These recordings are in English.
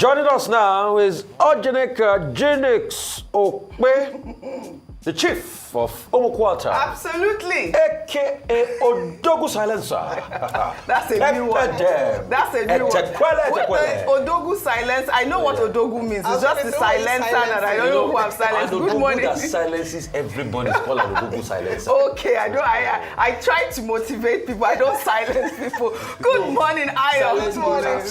Joining us now is Ojenika Jinix Okwe, the chief of Omokwata. Absolutely. A.K.A. Odogu Silencer. That's a new one. That's a new one. Odogu Silence. I know what Odogu means. It's just the silencer that I don't know who have silenced. Good morning. That silences everybody's called an Odogu Silencer. Okay, I try to motivate people. I don't silence people. Good morning, Ayo. Good morning.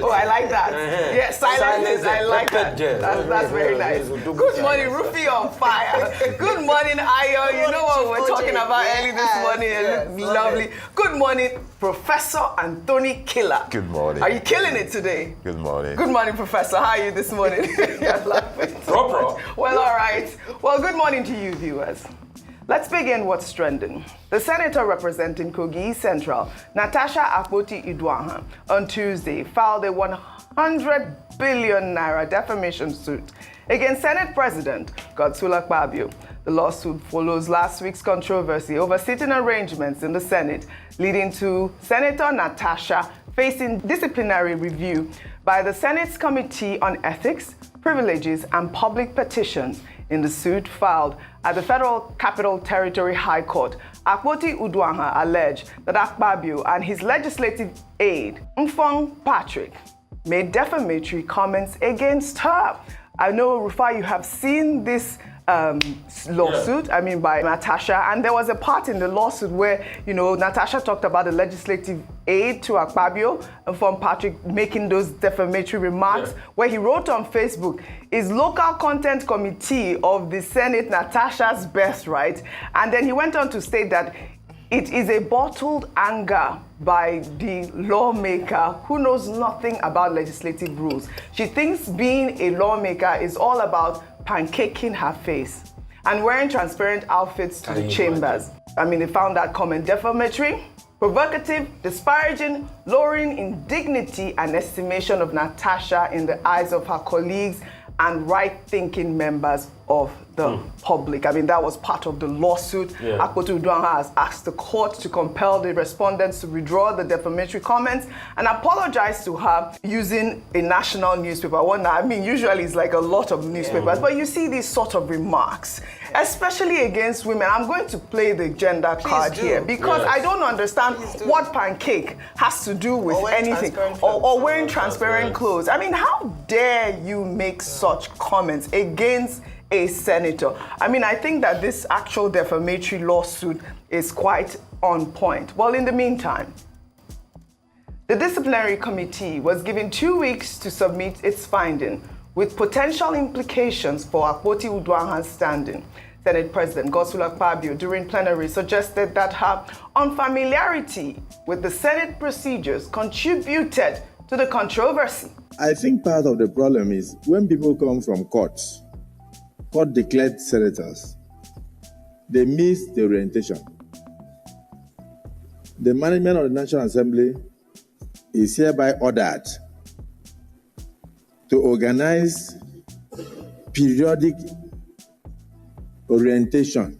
Oh, I like that. Yeah, silence. I like that. That's very nice. Good morning, Rufy on fire. Good morning, Ayo. You know what we're talking about early this morning. It looks lovely. Good morning, Professor Anthony Killer. Good morning. Are you killing it today? Good morning. Good morning, Professor. How are you this morning? You're laughing so much. Well, all right. Well, good morning to you, viewers. Let's begin what's trending. The senator representing Kogi Central, Natasha Akpoti Idwaha, on Tuesday filed a 100 billion naira defamation suit against Senate President Godswill Akpabio. The lawsuit follows last week's controversy over sitting arrangements in the Senate, leading to Senator Natasha facing disciplinary review by the Senate's Committee on Ethics, Privileges, and Public Petitions. In the suit filed at the Federal Capital Territory High Court, Akpoti Udwaha alleged that Akpabio and his legislative aide, Mfong Patrick, made defamatory comments against her. I know, Rufai, you have seen this lawsuit, by Natasha, and there was a part in the lawsuit where, Natasha talked about the legislative aide to Akpabio and from Patrick making those defamatory remarks, where he wrote on Facebook, is local content committee of the Senate Natasha's best, right? And then he went on to state that it is a bottled anger by the lawmaker who knows nothing about legislative rules. She thinks being a lawmaker is all about pancaking her face and wearing transparent outfits to the chambers. They found that comment defamatory, provocative, disparaging, lowering in dignity and estimation of Natasha in the eyes of her colleagues and right-thinking members of the public. That was part of the lawsuit. Akpoti Udwaha has asked the court to compel the respondents to withdraw the defamatory comments and apologize to her using a national newspaper. Usually it's like a lot of newspapers, but you see these sort of remarks, especially against women. I'm going to play the gender card here because I don't understand what pancake has to do with anything or wearing transparent clothes. How dare you make such comments against a senator? I think that this actual defamatory lawsuit is quite on point. Well, in the meantime, the disciplinary committee was given 2 weeks to submit its finding with potential implications for Akpoti Udwaha's standing. Senate President Godswill Akpabio during plenary suggested that her unfamiliarity with the Senate procedures contributed to the controversy. I think part of the problem is when people come from court-declared senators, they miss the orientation. The management of the National Assembly is hereby ordered to organize periodic orientation,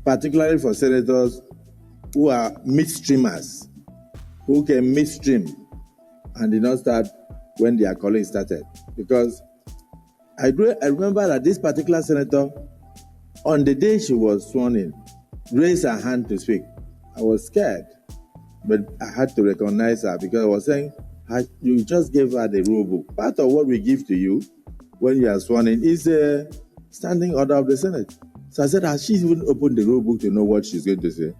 particularly for senators who are midstreamers, who can midstream and did not start when their colleagues started. Because I remember that this particular senator, on the day she was sworn in, raised her hand to speak. I was scared, but I had to recognize her because I was saying, you just gave her the rule book. Part of what we give to you when you are sworn in is a standing order of the Senate. So I said, she even opened the rule book to know what she's going to say.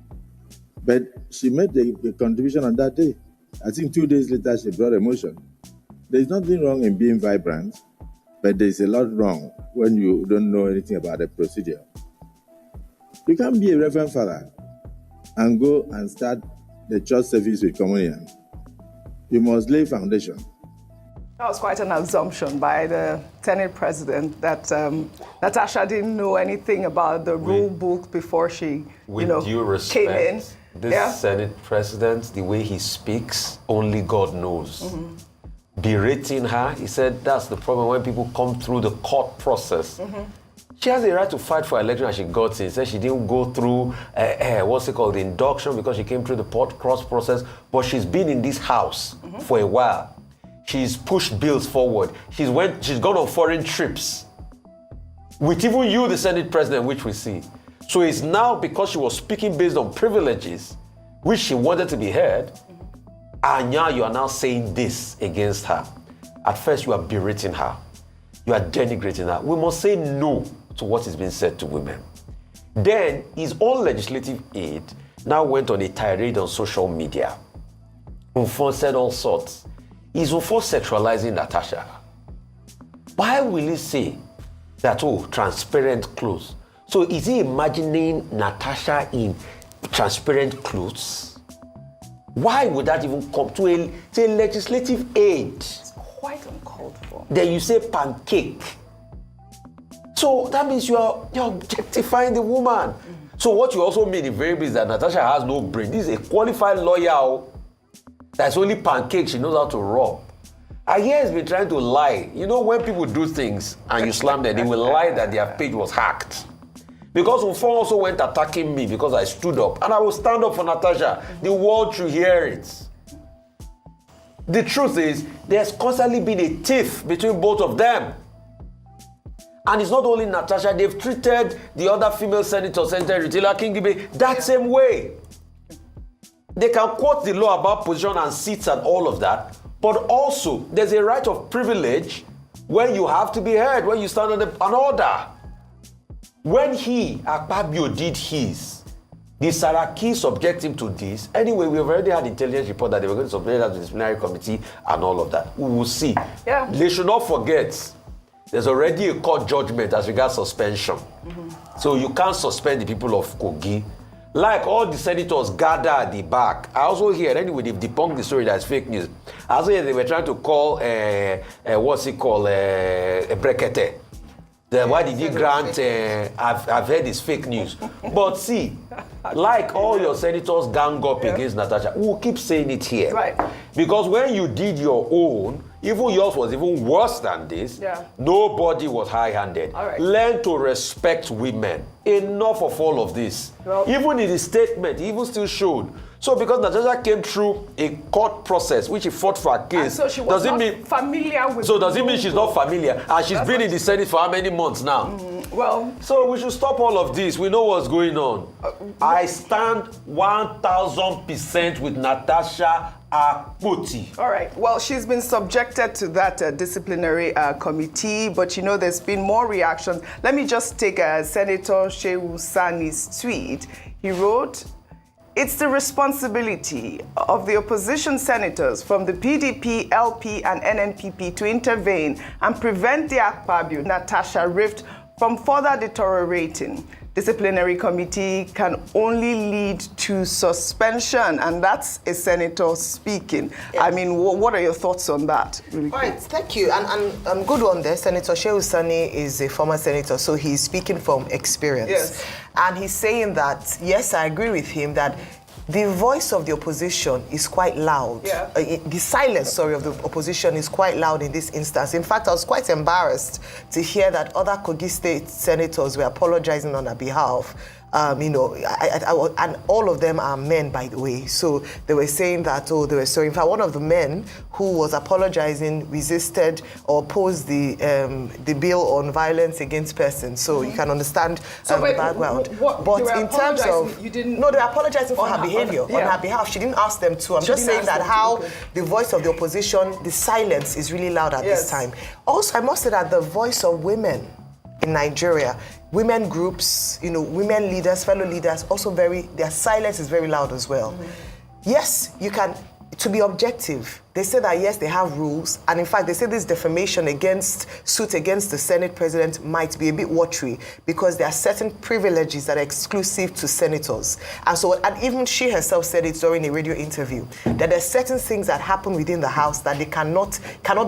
But she made the contribution on that day. I think 2 days later, she brought a motion. There's nothing wrong in being vibrant, but there's a lot wrong when you don't know anything about the procedure. You can't be a Reverend Father and go and start the church service with communion. You must lay foundation. That was quite an assumption by the Senate President that Natasha didn't know anything about the rule book before she, due respect, came in. This Senate President, the way he speaks, only God knows. Berating her, he said that's the problem when people come through the court process. She has a right to fight for election as she got in. She said she didn't go through, the induction because she came through the cross process, but she's been in this house for a while. She's pushed bills forward. She's gone on foreign trips. With even you, the Senate president, which we see. So it's now because she was speaking based on privileges, which she wanted to be heard, and now you are now saying this against her. At first, you are berating her. You are denigrating her. We must say no to what is being said to women. Then, his own legislative aide now went on a tirade on social media. Umfon said all sorts. Is Umfon sexualizing Natasha? Why will he say that, transparent clothes? So is he imagining Natasha in transparent clothes? Why would that even come to a legislative aid? It's quite uncalled for. Then you say pancake. So that means you're objectifying the woman. So what you also mean invariably is that Natasha has no brain. This is a qualified lawyer. That's only pancake she knows how to rub. I hear he's been trying to lie. You know, when people do things and you slam them, they will lie that their page was hacked. Because Umfon also went attacking me because I stood up. And I will stand up for Natasha. The world should hear it. The truth is, there's constantly been a tiff between both of them. And it's not only Natasha, they've treated the other female senator, Senator Rutila Kingibe, that same way. They can quote the law about position and seats and all of that, but also there's a right of privilege when you have to be heard, when you stand on an order. When Akpabio did his, the Saraki subject him to this. Anyway, we've already had intelligence report that they were going to submit that to the disciplinary committee and all of that. We will see. Yeah. They should not forget, there's already a court judgment as regards suspension. So you can't suspend the people of Kogi. Like all the senators gather at the back. I also hear, anyway, they've debunked the story that's fake news. I also hear they were trying to call, Brekete. Why did he grant, I've heard it's fake news. But see, like all your senators gang up against Natasha, we'll keep saying it here. Right. Because when you did your own, even yours was even worse than this. Yeah. Nobody was high-handed. All right. Learn to respect women. Enough of all of this. Well, even in his statement, he even still showed. So because Natasha came through a court process, which he fought for a case, so she was familiar with. So does it mean she's not familiar? And she's been in the Senate for how many months now? Well, so we should stop all of this. We know what's going on. I stand 1,000% with Natasha Akpoti. all right. Well, she's been subjected to that disciplinary committee, but you know, there's been more reactions. Let me just take Senator Shehu Sani's tweet. He wrote, "It's the responsibility of the opposition senators from the PDP, LP, and NNPP to intervene and prevent the Akpabio Natasha rift from further deteriorating. Disciplinary committee can only lead to suspension," and that's a senator speaking. Yeah. I mean, what are your thoughts on that? Really right, thank you. And good one there. Senator Shehu Sani is a former senator, so he's speaking from experience. Yes. And he's saying that, yes, I agree with him that the voice of the opposition is quite loud. Yeah. The silence, of the opposition is quite loud in this instance. In fact, I was quite embarrassed to hear that other Kogi State senators were apologizing on her behalf. And all of them are men, by the way. So they were saying that, they were sorry. In fact, one of the men who was apologizing resisted or opposed the bill on violence against persons. So you can understand the background. But in terms of, no, they were apologizing for her behavior on her behalf. She didn't ask them to. I'm just saying that how the voice of the opposition, the silence is really loud at this time. Also, I must say that the voice of women in Nigeria, women groups, women leaders, fellow leaders, also their silence is very loud as well. Yes, you can, to be objective, they say that yes, they have rules, and in fact, they say this defamation suit against the Senate president might be a bit watery because there are certain privileges that are exclusive to senators. And even she herself said it during a radio interview, that there are certain things that happen within the House that they cannot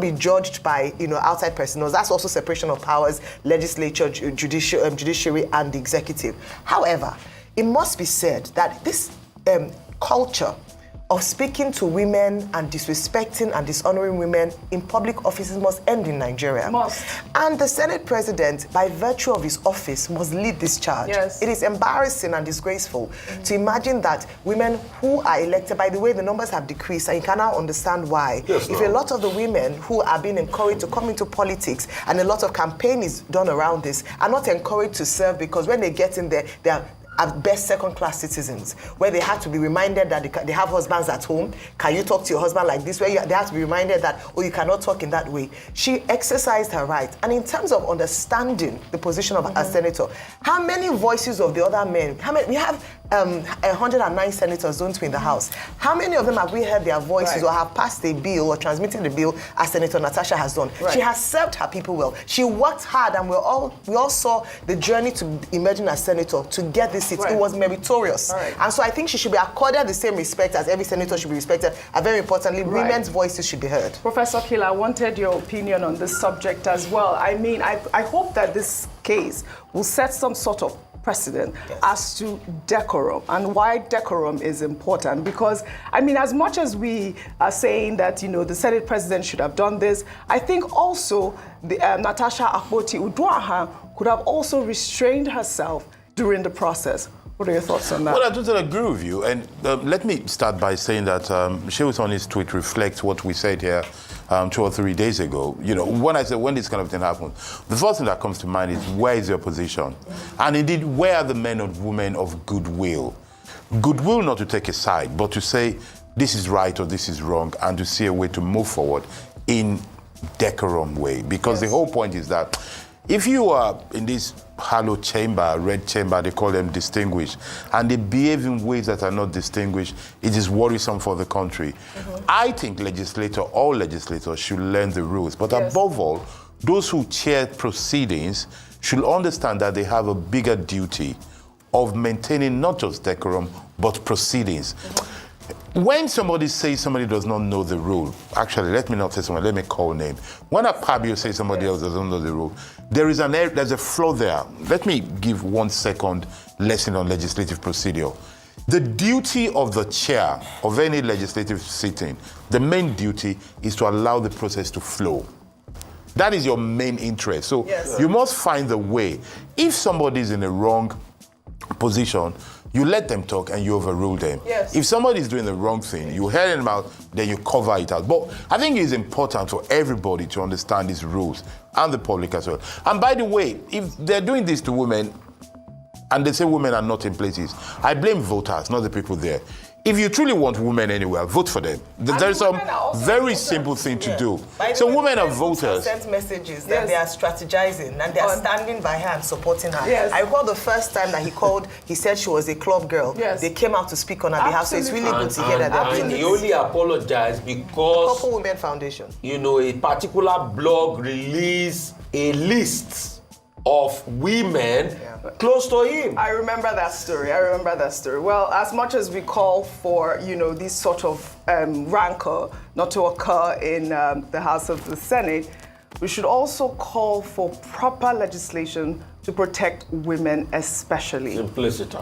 be judged by, outside personnel. That's also separation of powers, legislature, judiciary, and the executive. However, it must be said that this culture of speaking to women and disrespecting and dishonoring women in public offices must end in Nigeria. Must. And the Senate President, by virtue of his office, must lead this charge. Yes. It is embarrassing and disgraceful to imagine that women who are elected, by the way, the numbers have decreased, and you can now understand why. Yes, if a lot of the women who are being encouraged to come into politics, and a lot of campaign is done around this, are not encouraged to serve, because when they get in there, they are at best second-class citizens, where they have to be reminded that they have husbands at home. Can you talk to your husband like this? Where they have to be reminded that, oh, you cannot talk in that way. She exercised her right. And in terms of understanding the position of a senator, how many voices of the other men, we have 109 senators, don't we, in the House? How many of them have we heard their voices or have passed a bill or transmitted the bill as Senator Natasha has done? Right. She has served her people well. She worked hard, and we all saw the journey to emerging as senator to get this seat. Right. It was meritorious. Right. And so I think she should be accorded the same respect as every senator should be respected. And very importantly, women's voices should be heard. Professor Kila, I wanted your opinion on this subject as well. I mean, I hope that this case will set some sort of precedent as to decorum and why decorum is important. Because, I mean, as much as we are saying that, you know, the Senate President should have done this, I think also the, Natasha Akpoti Uduaha could have also restrained herself during the process. What are your thoughts on that? Well, I totally agree with you. And let me start by saying that Shewson's tweet reflects what we said here 2 or 3 days ago. You know, when I say when this kind of thing happens, the first thing that comes to mind is, where is your position? And indeed, where are the men and women of goodwill? Goodwill not to take a side, but to say this is right or this is wrong, and to see a way to move forward in decorum way. Because the whole point is that if you are in this hallowed chamber, red chamber, they call them distinguished, and they behave in ways that are not distinguished, it is worrisome for the country. I think all legislators should learn the rules. But above all, those who chair proceedings should understand that they have a bigger duty of maintaining not just decorum, but proceedings. When somebody says somebody does not know the rule, actually, let me not say someone, let me call name. When Akpabio says somebody else doesn't know the rule, there's a flaw there. Let me give 1 second lesson on legislative procedure. The duty of the chair of any legislative sitting, the main duty is to allow the process to flow. That is your main interest. So you must find the way. If somebody is in a wrong position, you let them talk and you overrule them. If somebody is doing the wrong thing, you hear them out, then you cover it out. But I think it's important for everybody to understand these rules, and the public as well. And by the way, if they're doing this to women, and they say women are not in places, I blame voters, not the people there. If you truly want women anywhere, vote for them. There's some very simple thing to do. So women are voters. Sent messages that they are strategizing and they are standing by her and supporting her. I recall the first time that he said she was a club girl. They came out to speak on her behalf. So it's really good to hear that. And he only apologized because Couple Women Foundation, you know, a particular blog released a list of women close to him. I remember that story. Well, as much as we call for, you know, this sort of rancor not to occur in the House of the Senate, we should also call for proper legislation to protect women especially. Simplicity.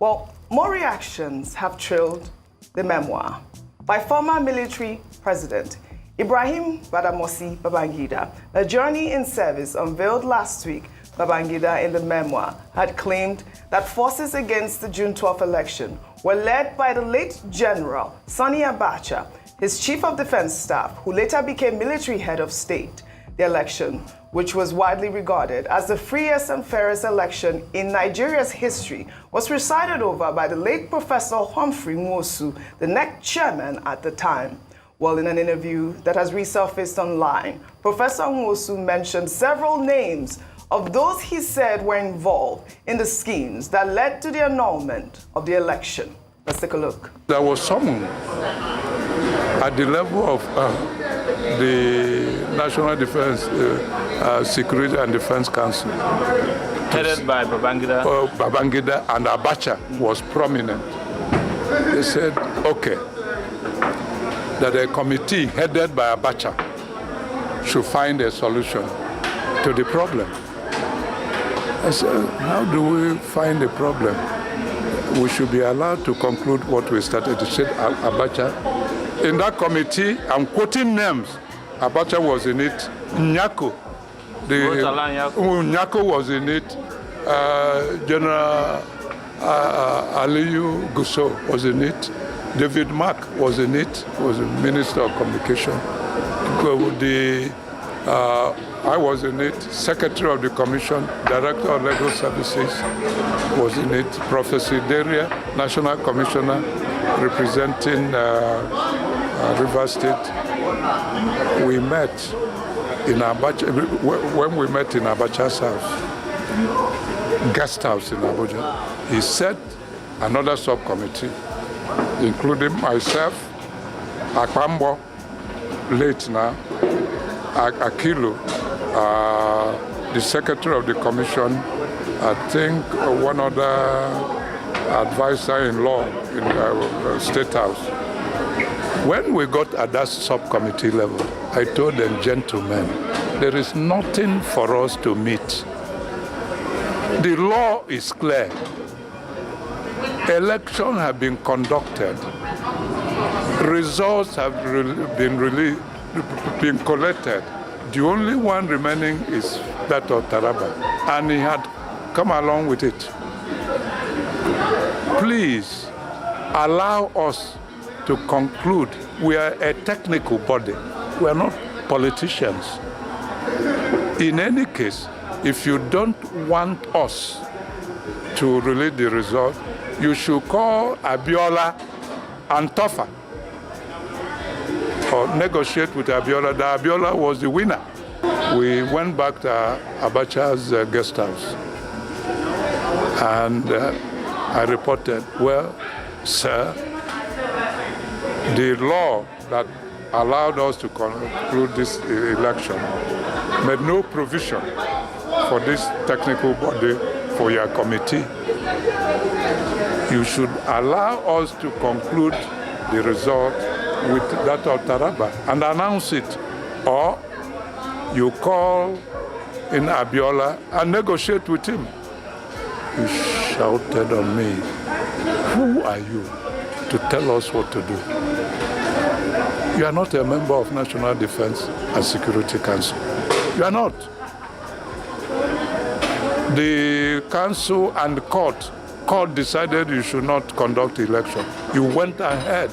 Well, more reactions have trailed the memoir by former military president Ibrahim Badamasi Babangida. A journey in service unveiled last week, Babangida in the memoir had claimed that forces against the June 12th election were led by the late General Sani Abacha, his chief of defense staff, who later became military head of state. The election, which was widely regarded as the freest and fairest election in Nigeria's history, was presided over by the late Professor Humphrey Nwosu, the NEC chairman at the time. Well, in an interview that has resurfaced online, Professor Nwosu mentioned several names of those he said were involved in the schemes that led to the annulment of the election. Let's take a look. There was someone at the level of the National Defense Security and Defense Council, headed by Babangida. Babangida and Abacha was prominent. They said, okay, that a committee headed by Abacha should find a solution to the problem. I said, how do we find a problem? we should be allowed to conclude what we started. He said, Abacha. In that committee, I'm quoting names. Abacha was in it. Nyako. Nyako was in it. General Aliyu Gusso was in it. David Mark was in it. Was the Minister of Communication. I was in it. Secretary of the Commission, Director of Legal Services was in it. Professor Deria, National Commissioner representing Rivers State. We met in Abacha, when we met in Abacha's house, guest house in Abuja. He set another subcommittee, including myself, Akpabio, late now, Akilu, the Secretary of the Commission, I think one other advisor in law in the State House. When we got at that subcommittee level, I told them, gentlemen, there is nothing for us to meet. The law is clear. Elections have been conducted. Results have been collected. The only one remaining is that of Taraba, and he had come along with it. Please allow us to conclude. We are a technical body. We are not politicians. In any case, if you don't want us to release the result, you should call Abiola and Tofa or negotiate with Abiola. That Abiola was the winner. We went back to Abacha's guest house, and I reported, well, sir, the law that allowed us to conclude this election made no provision for this technical body, for your committee. You should allow us to conclude the result with that of Taraba and announce it. Or you call in Abiola and negotiate with him. He shouted on me, who are you to tell us what to do? You are not a member of National Defense and Security Council. You are not. The council and the court decided you should not conduct the election. You went ahead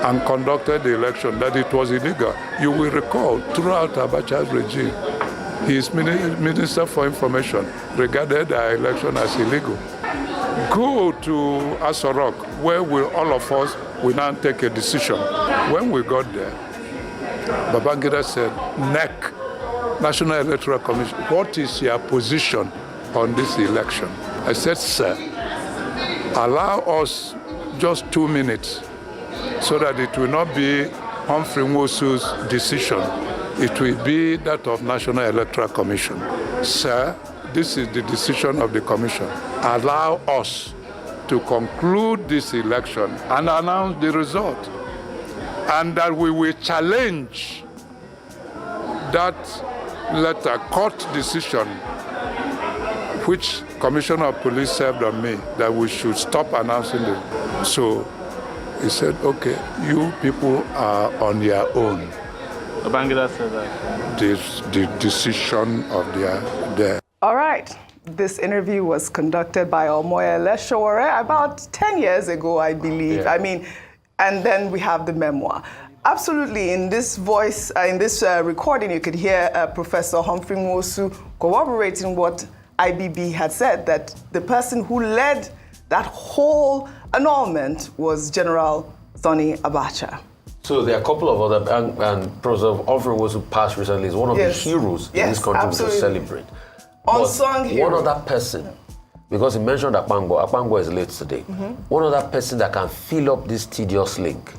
and conducted the election, that it was illegal. You will recall, throughout Abacha's regime, his Minister for Information regarded our election as illegal. Go to Aso Rock, where all of us will now take a decision. When we got there, Babangida said, NEC, National Electoral Commission, what is your position on this election? I said, sir, allow us just 2 minutes so that it will not be Humphrey Nwosu's decision. It will be that of National Electoral Commission. Sir, this is the decision of the commission. Allow us to conclude this election and announce the result. And that we will challenge that letter, court decision, which Commissioner of Police served on me, that we should stop announcing it. So he said, okay, you people are on your own. Babangida said that. The decision of their. All right. This interview was conducted by Omoyele Sowore about 10 years ago, I believe. Yeah. I mean, and then we have the memoir. Absolutely, in this voice, in this recording, you could hear Professor Humphrey Nwosu corroborating what IBB had said, that the person who led that whole annulment was General Sani Abacha. So there are a couple of other, and Professor Humphrey Nwosu passed recently, is one of the heroes in this country we should celebrate. Unsung hero. One other person, because he mentioned Akpabio is late today. One other person that can fill up this tedious link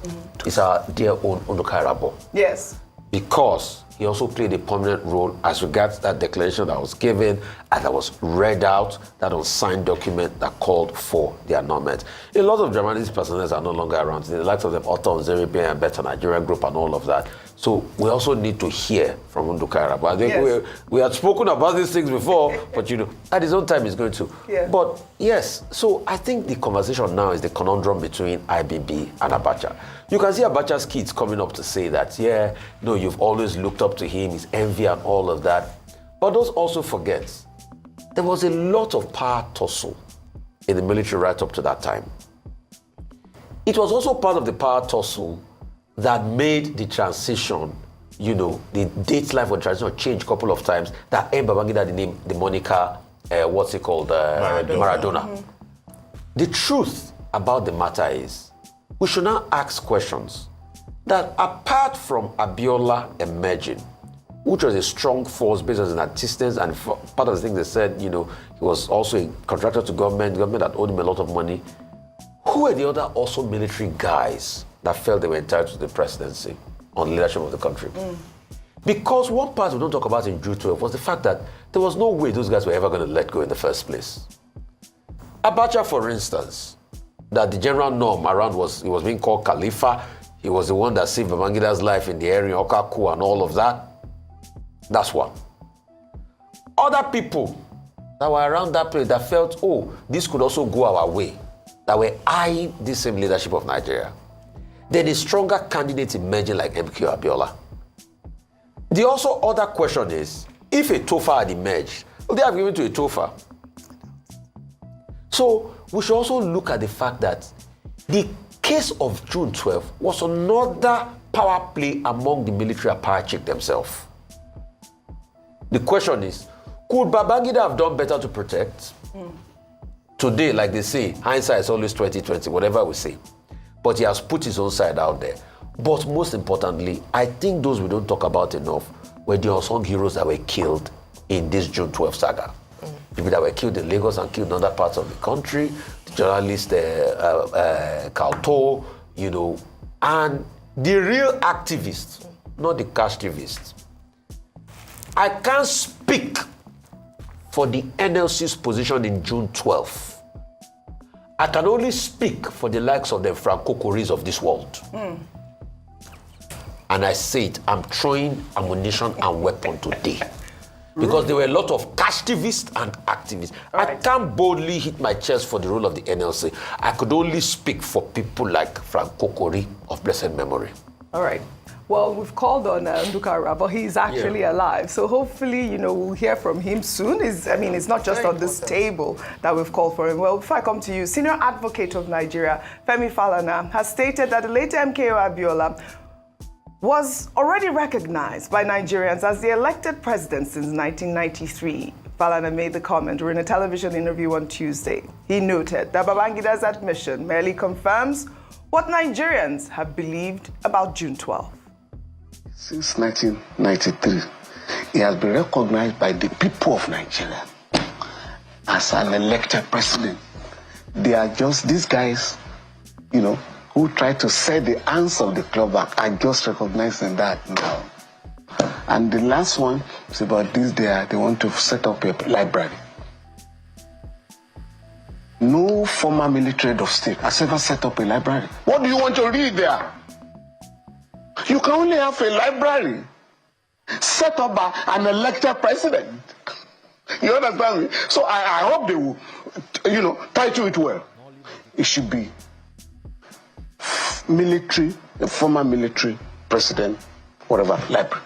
is our dear own Onukairabo. Yes. Because he also played a prominent role as regards that declaration that was given and that was read out, that unsigned document that called for the annulment. A lot of journalist personnel are no longer around. The likes of them, Otto, Zeribe, and Better Nigeria Group and all of that. So we also need to hear from Ndukara. But I think Yes. we had spoken about these things before, but at his own time he's going to. Yeah. But yes, so I think the conversation now is the conundrum between IBB and Abacha. You can see Abacha's kids coming up to say that, you've always looked up to him, his envy and all of that. But those also forget, there was a lot of power tussle in the military right up to that time. It was also part of the power tussle that made the transition, the date line for transition change a couple of times, that earned Babangida the moniker, Maradona. The truth about the matter is, we should now ask questions that apart from Abiola emerging, which was a strong force based on his assistance, and part of the things they said, he was also a contractor to government that owed him a lot of money. Who were the other also military guys that felt they were entitled to the presidency on leadership of the country? Because one part we don't talk about in June 12 was the fact that there was no way those guys were ever going to let go in the first place. Abacha, for instance, that the general norm around he was being called Khalifa. He was the one that saved Babangida's life in the area, Okaku and all of that. That's one. Other people that were around that place that felt, this could also go our way, that were eyeing the same leadership of Nigeria. Then a stronger candidate emerging like MK Abiola. The also other question is, if a TOFA had emerged, would they have given to a TOFA? So we should also look at the fact that the case of June 12 was another power play among the military apparatchik themselves. The question is, could Babangida have done better to protect? Today, like they say, hindsight is always 20/20, whatever we say. But he has put his own side out there. But most importantly, I think those we don't talk about enough were the unsung heroes that were killed in this June 12 saga. People that were killed in Lagos and killed in other parts of the country, the journalist Kalto, and the real activists, not the cashtivists. I can't speak for the NLC's position in June 12. I can only speak for the likes of the Franco Coris of this world. And I say it, I'm throwing ammunition and weapon today. Because there were a lot of cashtivists and activists. Right. I can't boldly hit my chest for the role of the NLC. I could only speak for people like Franco Kori of blessed memory. All right. Well, we've called on Ndukara, but he's actually alive. So hopefully, we'll hear from him soon. It's not just on this table that we've called for him. Well, before I come to you, Senior Advocate of Nigeria, Femi Falana, has stated that the late MKO Abiola was already recognized by Nigerians as the elected president since 1993. Falana made the comment during a television interview on Tuesday. He noted that Babangida's admission merely confirms what Nigerians have believed about June 12. Since 1993, he has been recognized by the people of Nigeria as an elected president. They are just these guys, who try to set the ends of the club are just recognizing that now. And the last one is about this day, they want to set up a library. No former military head of state has ever set up a library. What do you want to read there? You can only have a library set up by an elected president. You understand me? So I hope they will, title it well. It should be military, a former military president, whatever, library.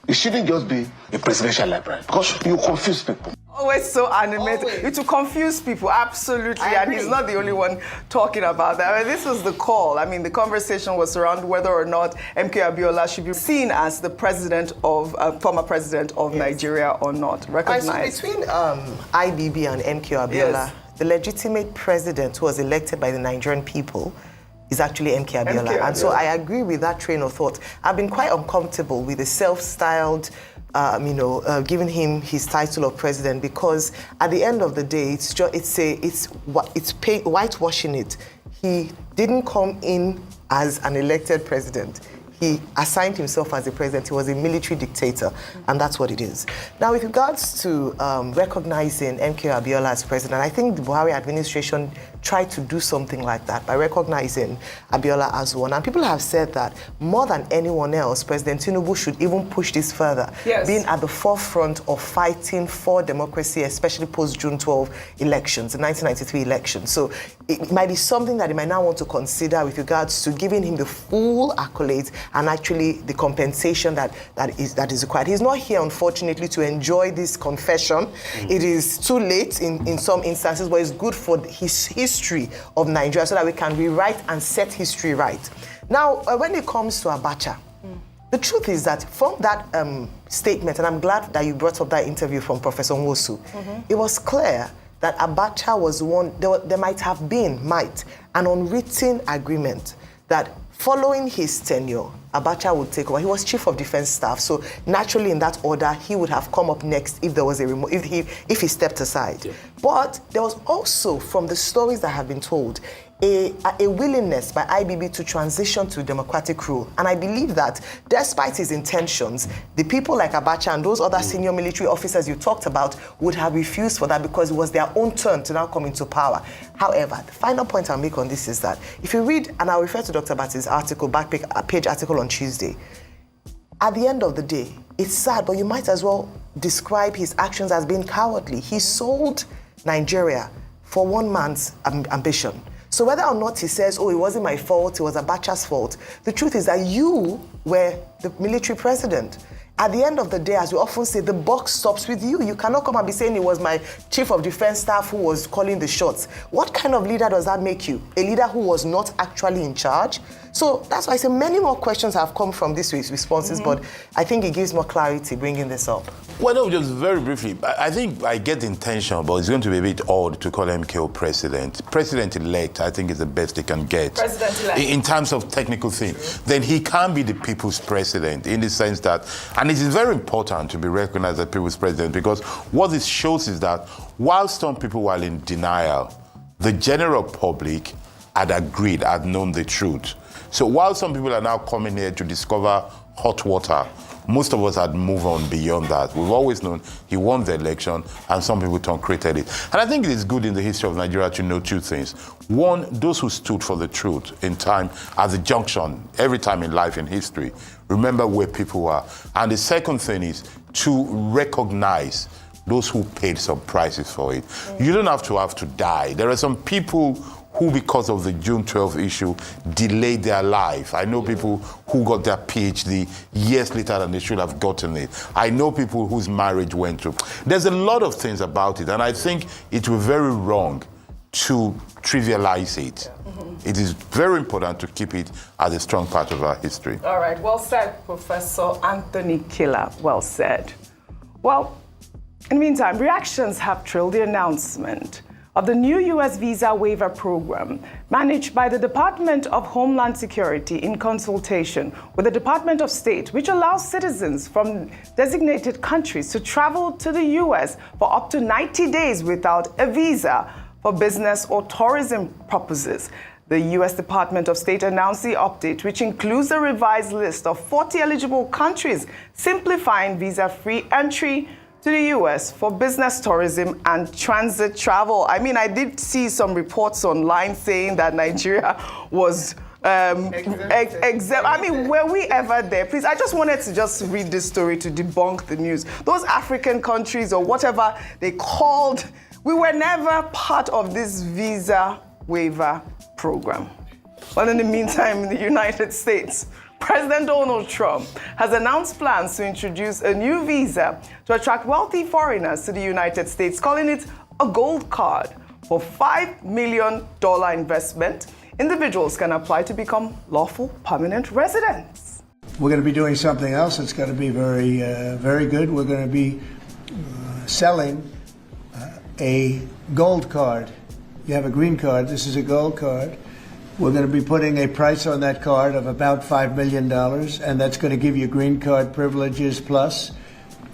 It shouldn't just be a presidential library because you confuse people. Always so animated. It will confuse people, absolutely. And he's not the only one talking about that. This was the call. The conversation was around whether or not MK Abiola should be seen as the former president of Nigeria or not. Recognized. So between IBB and MK Abiola, the legitimate president who was elected by the Nigerian people is actually MK Abiola. And so I agree with that train of thought. I've been quite uncomfortable with the self-styled giving him his title of president, because at the end of the day, it's whitewashing it. He didn't come in as an elected president. He assigned himself as a president. He was a military dictator, and that's what it is. Now, with regards to recognizing MK Abiola as president, I think the Buhari administration tried to do something like that by recognizing Abiola as one. And people have said that more than anyone else, President Tinubu should even push this further, being at the forefront of fighting for democracy, especially post-June 12 elections, the 1993 elections. So it might be something that he might now want to consider with regards to giving him the full accolades and actually the compensation that is required. He's not here, unfortunately, to enjoy this confession. It is too late in some instances, but it's good for his history of Nigeria so that we can rewrite and set history right. Now, when it comes to Abacha, the truth is that from that statement, and I'm glad that you brought up that interview from Professor Nwosu, it was clear that Abacha was one, there might have been an unwritten agreement that following his tenure, Abacha would take over. He was Chief of Defense Staff, so naturally in that order, he would have come up next if there was if he stepped aside. Yeah. But there was also, from the stories that have been told, a willingness by IBB to transition to democratic rule. And I believe that despite his intentions, the people like Abacha and those other senior military officers you talked about would have refused for that because it was their own turn to now come into power. However, the final point I'll make on this is that if you read, and I'll refer to Dr. Bati's article, back-page article on Tuesday, at the end of the day, it's sad, but you might as well describe his actions as being cowardly. He sold Nigeria for one man's ambition. So whether or not he says, oh, it wasn't my fault, it was Abacha's fault, the truth is that you were the military president. At the end of the day, as we often say, the buck stops with you. You cannot come and be saying it was my Chief of Defense Staff who was calling the shots. What kind of leader does that make you? A leader who was not actually in charge? So that's why I say many more questions have come from this week's responses, but I think it gives more clarity bringing this up. Well, no, just very briefly, I think I get the intention, but it's going to be a bit odd to call MKO president. President-elect, I think, is the best they can get. President-elect. In terms of technical things. Then he can be the people's president in the sense that, and it is very important to be recognized as people's president because what this shows is that while some people were in denial, the general public had agreed, had known the truth. So while some people are now coming here to discover hot water, most of us had moved on beyond that. We've always known he won the election and some people created it. And I think it is good in the history of Nigeria to know two things. One, those who stood for the truth in time, as a junction, every time in life, in history, remember where people were. And the second thing is to recognize those who paid some prices for it. You don't have to die. There are some people who, because of the June 12 issue, delayed their life. I know people who got their PhD years later than they should have gotten it. I know people whose marriage went through. There's a lot of things about it, and I think it would be very wrong to trivialize it. It is very important to keep it as a strong part of our history. All right, well said, Professor Anthony Killer. Well said. Well, in the meantime, reactions have trailed the announcement of the new U.S. visa waiver program managed by the Department of Homeland Security in consultation with the Department of State, which allows citizens from designated countries to travel to the U.S. for up to 90 days without a visa for business or tourism purposes. The U.S. Department of State announced the update, which includes a revised list of 40 eligible countries, simplifying visa-free entry to the U.S. for business, tourism, and transit travel. I mean, I did see some reports online saying that Nigeria was exempt. I mean, were we ever there? Please, I just wanted to just read this story to debunk the news. Those African countries or whatever they called, we were never part of this visa waiver program. But in the meantime, in the United States, President Donald Trump has announced plans to introduce a new visa to attract wealthy foreigners to the United States, calling it a gold card. For $5 million investment, individuals can apply to become lawful permanent residents. We're going to be doing something else that's going to be very, very good. We're going to be selling a gold card. You have a green card. This is a gold card. We're going to be putting a price on that card of about $5 million, and that's going to give you green card privileges plus.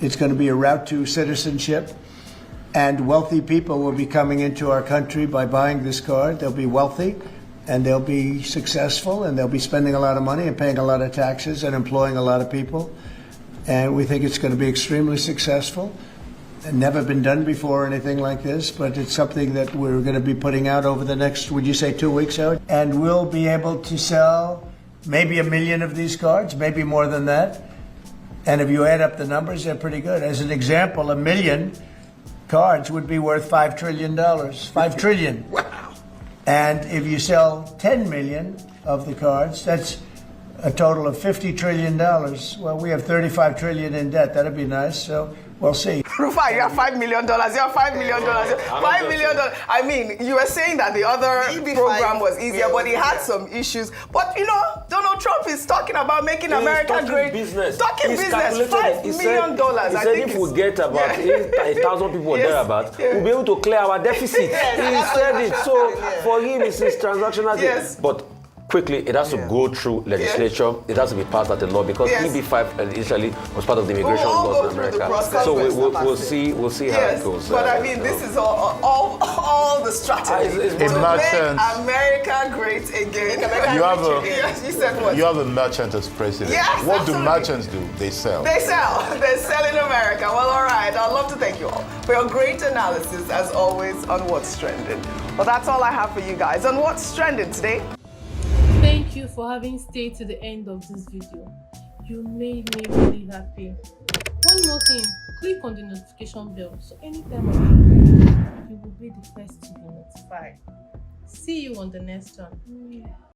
It's going to be a route to citizenship, and wealthy people will be coming into our country by buying this card. They'll be wealthy, and they'll be successful, and they'll be spending a lot of money and paying a lot of taxes and employing a lot of people. And we think it's going to be extremely successful. never been done before or anything like this, but it's something that we're going to be putting out over the next, would you say 2 weeks out? And we'll be able to sell maybe 1 million of these cards, maybe more than that. And if you add up the numbers, they're pretty good. As an example, 1 million cards would be worth $5 trillion. 5 trillion. Wow. And if you sell 10 million of the cards, that's a total of $50 trillion. Well, we have 35 trillion in debt. That'd be nice. So we'll see. Rufai, you have $5 million. You have $5 million. $5 million. I mean, you were saying that the other program was easier, but he had some issues. But you know, Donald Trump is talking about making America great. Business. Talking business. $5 million. He said if we get about 1,000 people thereabouts, we'll be able to clear our deficit. He said it. So for him, it's his transactional. Yes. But quickly, it has to go through legislation. It has to be passed at the law because EB5 initially was part of the immigration laws in America. So we'll see how it goes. But I mean, this is all the strategy to make America great again. You said what? You have a merchant as president. Yes, what absolutely. do merchants do? They sell. They sell. They sell in America. Well, all right. I'd love to thank you all for your great analysis, as always, on What's Trending. Well, that's all I have for you guys on What's Trending today. Thank you for having stayed to the end of this video. You made me really happy. One more thing, click on the notification bell so anytime I upload, you will be the first to be notified. See you on the next one.